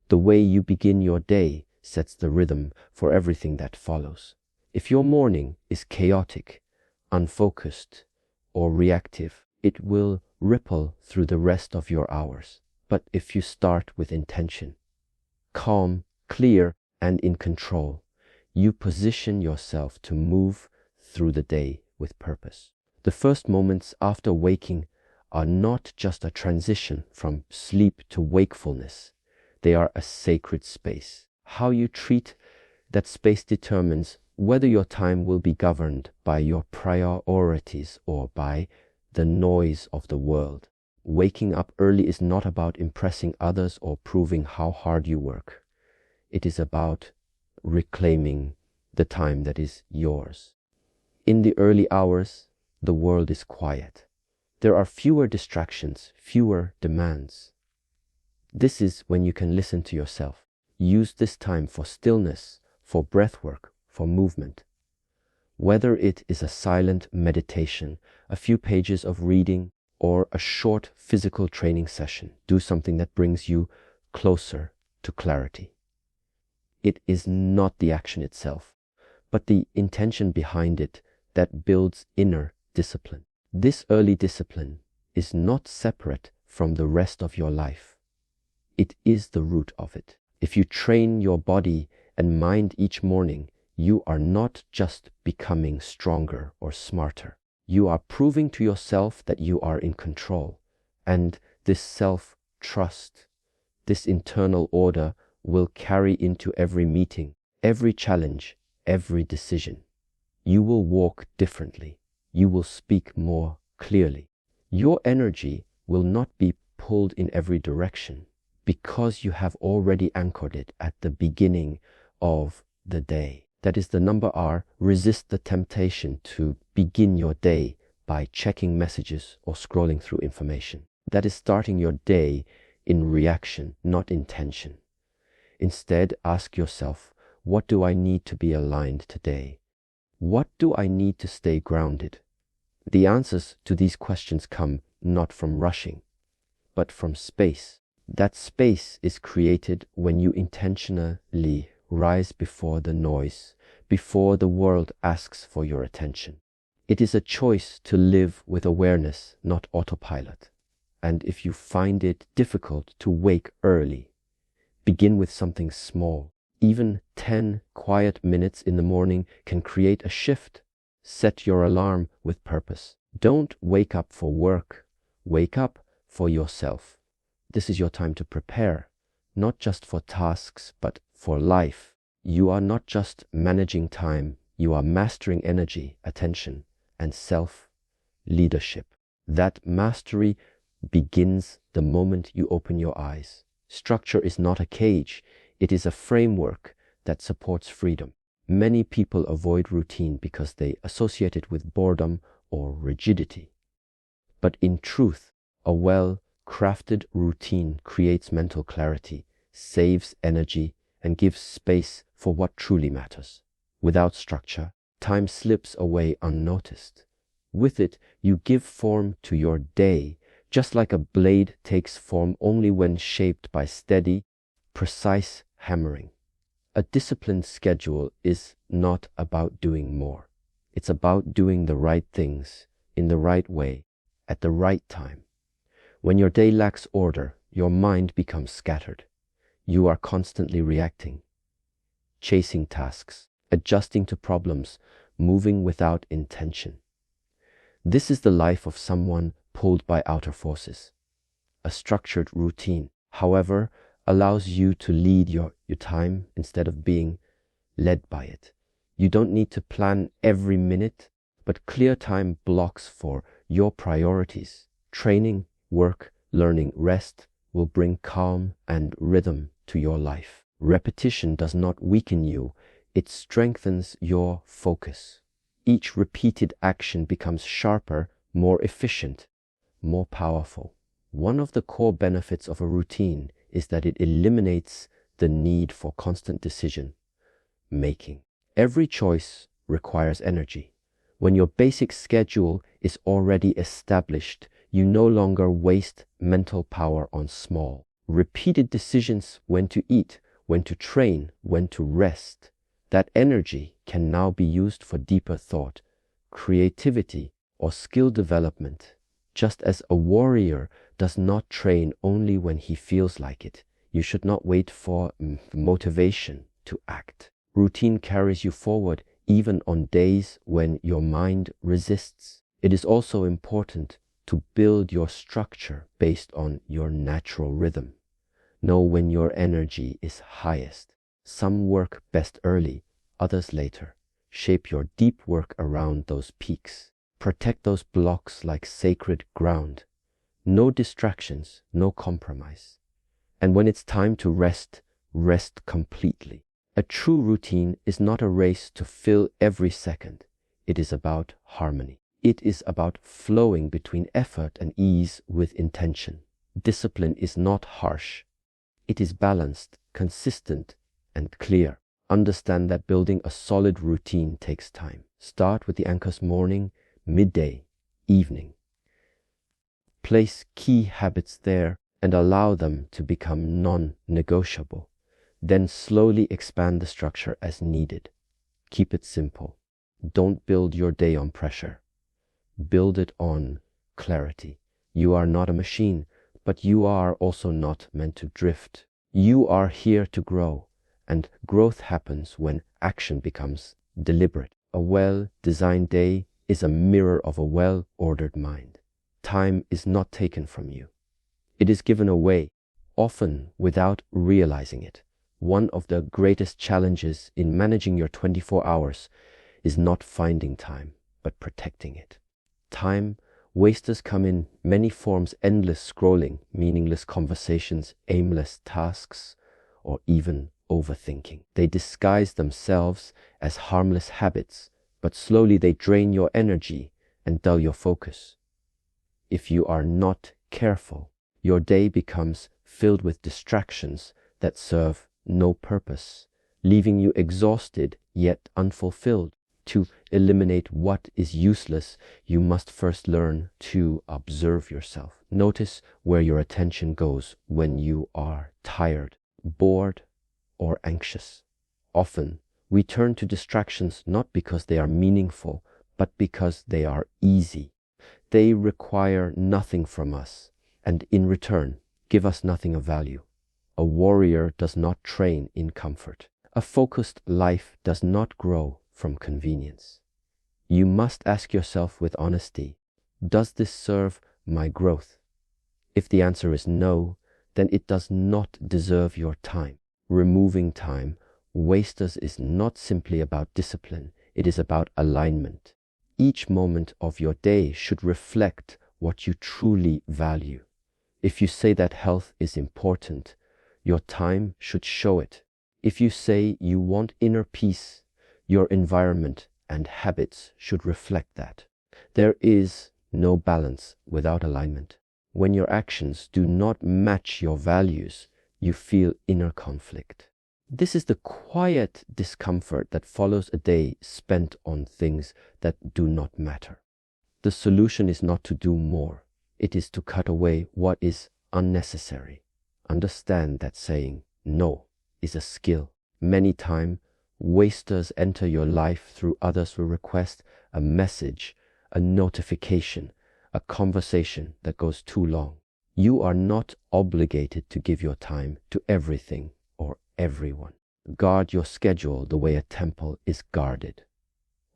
The way you begin your day sets the rhythm for everything that follows. If your morning is chaotic, unfocused, or reactive, it will ripple through the rest of your hours. But if you start with intention, calm, clear, and in control, you position yourself to move through the day with purpose. The first moments after waking are not just a transition from sleep to wakefulness. They are a sacred space. How you treat that space determines whether your time will be governed by your priorities or by the noise of the world. Waking up early is not about impressing others or proving how hard you work. It is about reclaiming the time that is yours. In the early hours, the world is quiet. There are fewer distractions, fewer demands. This is when you can listen to yourself. Use this time for stillness, for breath work, for movement. Whether it is a silent meditation, a few pages of reading, or a short physical training session, do something that brings you closer to clarity. It is not the action itself, but the intention behind it that builds inner discipline. This early discipline is not separate from the rest of your life. It is the root of it. If you train your body and mind each morning, you are not just becoming stronger or smarter. You are proving to yourself that you are in control. And this self-trust, this internal order will carry into every meeting, every challenge, every decision. You will walk differently. You will speak more clearly. Your energy will not be pulled in every direction because you have already anchored it at the beginning of the day. That is the number R. Resist the temptation to begin your day by checking messages or scrolling through information. That is starting your day in reaction, not intention. Instead, ask yourself, what do I need to be aligned today? What do I need to stay grounded? The answers to these questions come not from rushing, but from space. That space is created when you intentionally rise before the noise, before the world asks for your attention. It is a choice to live with awareness, not autopilot. And if you find it difficult to wake early, begin with something small. Even 10 quiet minutes in the morning can create a shift. Set your alarm with purpose. Don't wake up for work. Wake up for yourself. This is your time to prepare, not just for tasks, but for life. You are not just managing time. You are mastering energy, attention, and self-leadership. That mastery begins the moment you open your eyes. Structure is not a cage. It is a framework that supports freedom. Many people avoid routine because they associate it with boredom or rigidity. But in truth, a well-crafted routine creates mental clarity, saves energy, and gives space for what truly matters. Without structure, time slips away unnoticed. With it, you give form to your day, just like a blade takes form only when shaped by steady, precise hammering. A disciplined schedule is not about doing more. It's about doing the right things in the right way at the right time. When your day lacks order, your mind becomes scattered. You are constantly reacting, chasing tasks, adjusting to problems, moving without intention. This is the life of someone pulled by outer forces. A structured routine, however, allows you to lead your time instead of being led by it. You don't need to plan every minute, but clear time blocks for your priorities. Training, work, learning, rest will bring calm and rhythm to your life. Repetition does not weaken you, it strengthens your focus. Each repeated action becomes sharper, more efficient, more powerful. One of the core benefits of a routine is that it eliminates the need for constant decision making. Every choice requires energy. When your basic schedule is already established, you no longer waste mental power on small, repeated decisions when to eat, when to train, when to rest. That energy can now be used for deeper thought, creativity, or skill development. Just as a warrior does not train only when he feels like it, you should not wait for motivation to act. Routine carries you forward even on days when your mind resists. It is also important to build your structure based on your natural rhythm. Know when your energy is highest. Some work best early, others later. Shape your deep work around those peaks. Protect those blocks like sacred ground. No distractions, no compromise. And when it's time to rest, rest completely. A true routine is not a race to fill every second. It is about harmony. It is about flowing between effort and ease with intention. Discipline is not harsh. It is balanced, consistent, and clear. Understand that building a solid routine takes time. Start with the anchors morning, midday, evening. Place key habits there and allow them to become non-negotiable. Then slowly expand the structure as needed. Keep it simple. Don't build your day on pressure. Build it on clarity. You are not a machine, but you are also not meant to drift. You are here to grow, and growth happens when action becomes deliberate. A well-designed day is a mirror of a well-ordered mind. Time is not taken from you. It is given away, often without realizing it. One of the greatest challenges in managing your 24 hours is not finding time, but protecting it. Time wasters come in many forms: endless scrolling, meaningless conversations, aimless tasks, or even overthinking. They disguise themselves as harmless habits, but slowly they drain your energy and dull your focus. If you are not careful, your day becomes filled with distractions that serve no purpose, leaving you exhausted yet unfulfilled. To eliminate what is useless, you must first learn to observe yourself. Notice where your attention goes when you are tired, bored, or anxious. Often, we turn to distractions not because they are meaningful, but because they are easy. They require nothing from us, and in return, give us nothing of value. A warrior does not train in comfort. A focused life does not grow from convenience. You must ask yourself with honesty, does this serve my growth? If the answer is no, then it does not deserve your time. Removing time wasters is not simply about discipline, it is about alignment. Each moment of your day should reflect what you truly value. If you say that health is important, your time should show it. If you say you want inner peace, your environment and habits should reflect that. There is no balance without alignment. When your actions do not match your values, you feel inner conflict. This is the quiet discomfort that follows a day spent on things that do not matter. The solution is not to do more. It is to cut away what is unnecessary. Understand that saying no is a skill. Many times, wasters enter your life through others who request a message, a notification, a conversation that goes too long. You are not obligated to give your time to everything or everyone. Guard your schedule the way a temple is guarded.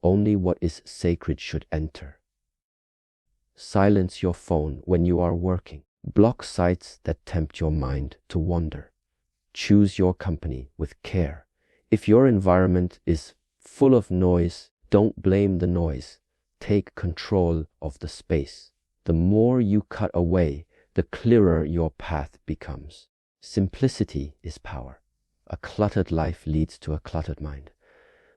Only what is sacred should enter. Silence your phone when you are working. Block sites that tempt your mind to wander. Choose your company with care. If your environment is full of noise, don't blame the noise. Take control of the space. The more you cut away, the clearer your path becomes. Simplicity is power. A cluttered life leads to a cluttered mind.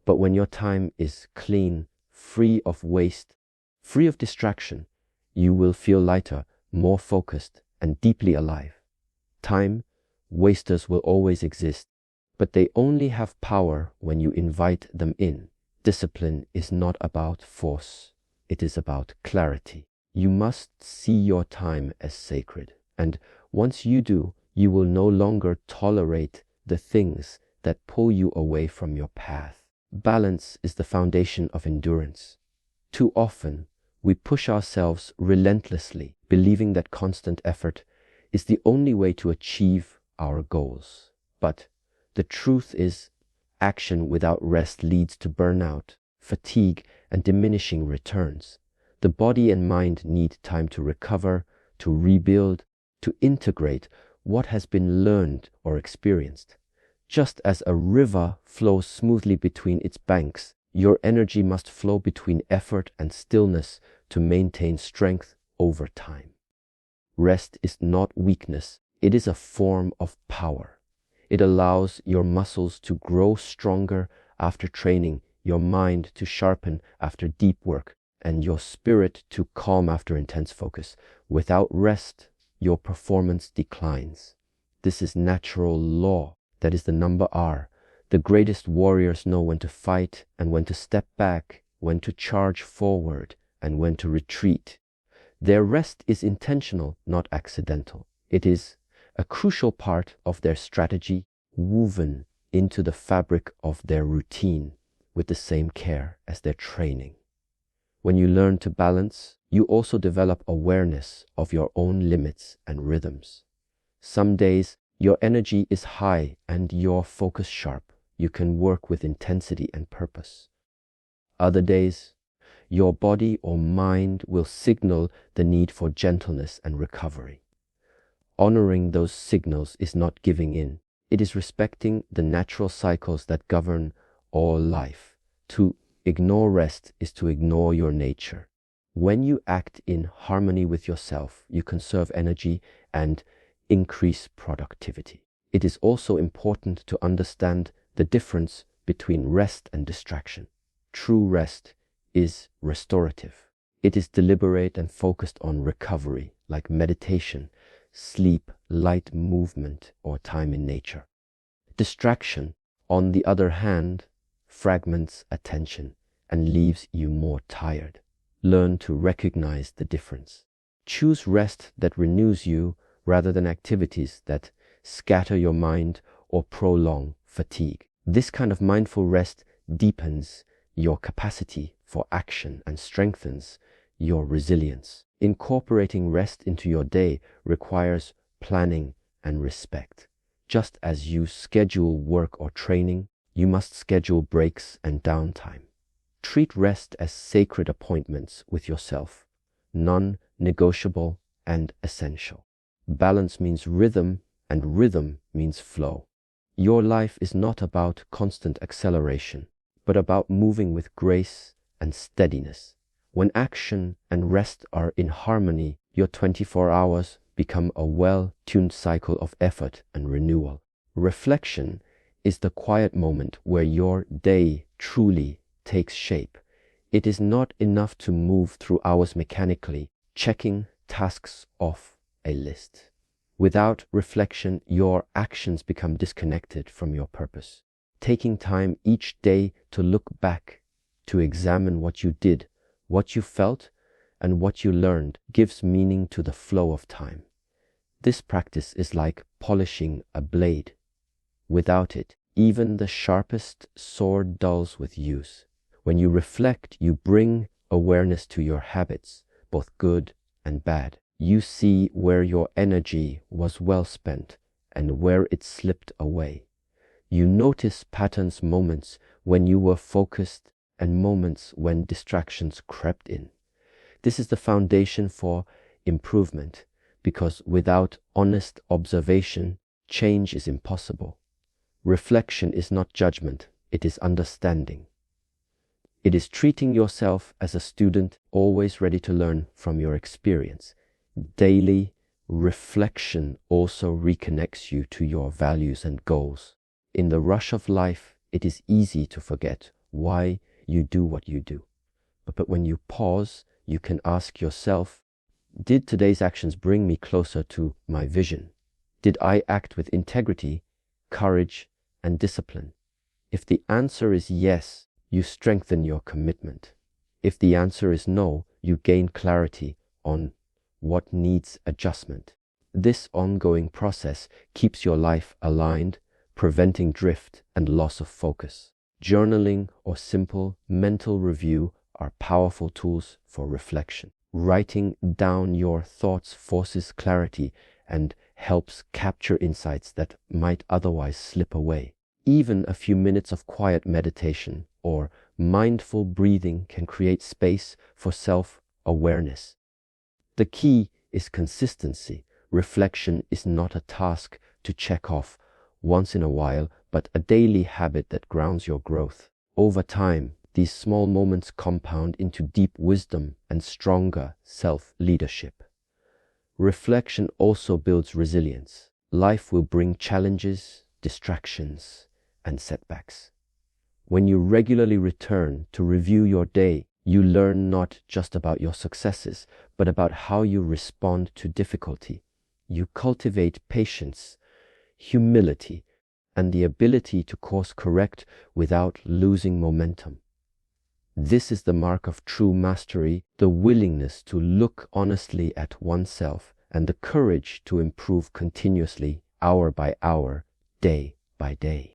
But when your time is clean, free of waste, free of distraction, you will feel lighter, more focused, and deeply alive. Time wasters will always exist, but they only have power when you invite them in. Discipline is not about force. It is about clarity. You must see your time as sacred, and once you do, You will no longer tolerate the things that pull you away from your path. Balance is the foundation of endurance. Too often, we push ourselves relentlessly, believing that constant effort is the only way to achieve our goals. But the truth is, action without rest leads to burnout, fatigue, and diminishing returns. The body and mind need time to recover, to rebuild, to integrate what has been learned or experienced. Just as a river flows smoothly between its banks, your energy must flow between effort and stillness to maintain strength over time. Rest is not weakness, it is a form of power. It allows your muscles to grow stronger after training, your mind to sharpen after deep work, and your spirit to calm after intense focus. Without rest, your performance declines. This is natural law. That is the number R. The greatest warriors know when to fight and when to step back, when to charge forward and when to retreat. Their rest is intentional, not accidental. It is a crucial part of their strategy, woven into the fabric of their routine with the same care as their training. When you learn to balance, you also develop awareness of your own limits and rhythms. Some days, your energy is high and your focus sharp. You can work with intensity and purpose. Other days, your body or mind will signal the need for gentleness and recovery. Honoring those signals is not giving in. It is respecting the natural cycles that govern all life. To ignore rest is to ignore your nature. When you act in harmony with yourself, you conserve energy and increase productivity. It is also important to understand the difference between rest and distraction. True rest is restorative. It is deliberate and focused on recovery, like meditation, sleep, light movement, or time in nature. Distraction, on the other hand, fragments attention and leaves you more tired. Learn to recognize the difference. Choose rest that renews you rather than activities that scatter your mind or prolong fatigue. This kind of mindful rest deepens your capacity for action and strengthens your resilience. Incorporating rest into your day requires planning and respect. Just as you schedule work or training, you must schedule breaks and downtime. Treat rest as sacred appointments with yourself, non-negotiable and essential. Balance means rhythm, and rhythm means flow. Your life is not about constant acceleration, but about moving with grace and steadiness. When action and rest are in harmony, your 24 hours become a well-tuned cycle of effort and renewal. Reflection is the quiet moment where your day truly takes shape. It is not enough to move through hours mechanically, checking tasks off a list. Without reflection, your actions become disconnected from your purpose. Taking time each day to look back, to examine what you did, what you felt, and what you learned gives meaning to the flow of time. This practice is like polishing a blade. Without it, even the sharpest sword dulls with use. When you reflect, you bring awareness to your habits, both good and bad. You see where your energy was well spent and where it slipped away. You notice patterns, moments when you were focused and moments when distractions crept in. This is the foundation for improvement, because without honest observation, change is impossible. Reflection is not judgment, it is understanding. It is treating yourself as a student, always ready to learn from your experience. Daily reflection also reconnects you to your values and goals. In the rush of life, it is easy to forget why you do what you do. But when you pause, you can ask yourself, did today's actions bring me closer to my vision? Did I act with integrity, courage, and discipline? If the answer is yes, you strengthen your commitment. If the answer is no, you gain clarity on what needs adjustment. This ongoing process keeps your life aligned, preventing drift and loss of focus. Journaling or simple mental review are powerful tools for reflection. Writing down your thoughts forces clarity and helps capture insights that might otherwise slip away. Even a few minutes of quiet meditation or mindful breathing can create space for self-awareness. The key is consistency. Reflection is not a task to check off once in a while, but a daily habit that grounds your growth. Over time, these small moments compound into deep wisdom and stronger self-leadership. Reflection also builds resilience. Life will bring challenges, distractions, and setbacks. When you regularly return to review your day, you learn not just about your successes, but about how you respond to difficulty. You cultivate patience, humility, and the ability to course correct without losing momentum. This is the mark of true mastery, the willingness to look honestly at oneself and the courage to improve continuously, hour by hour, day by day.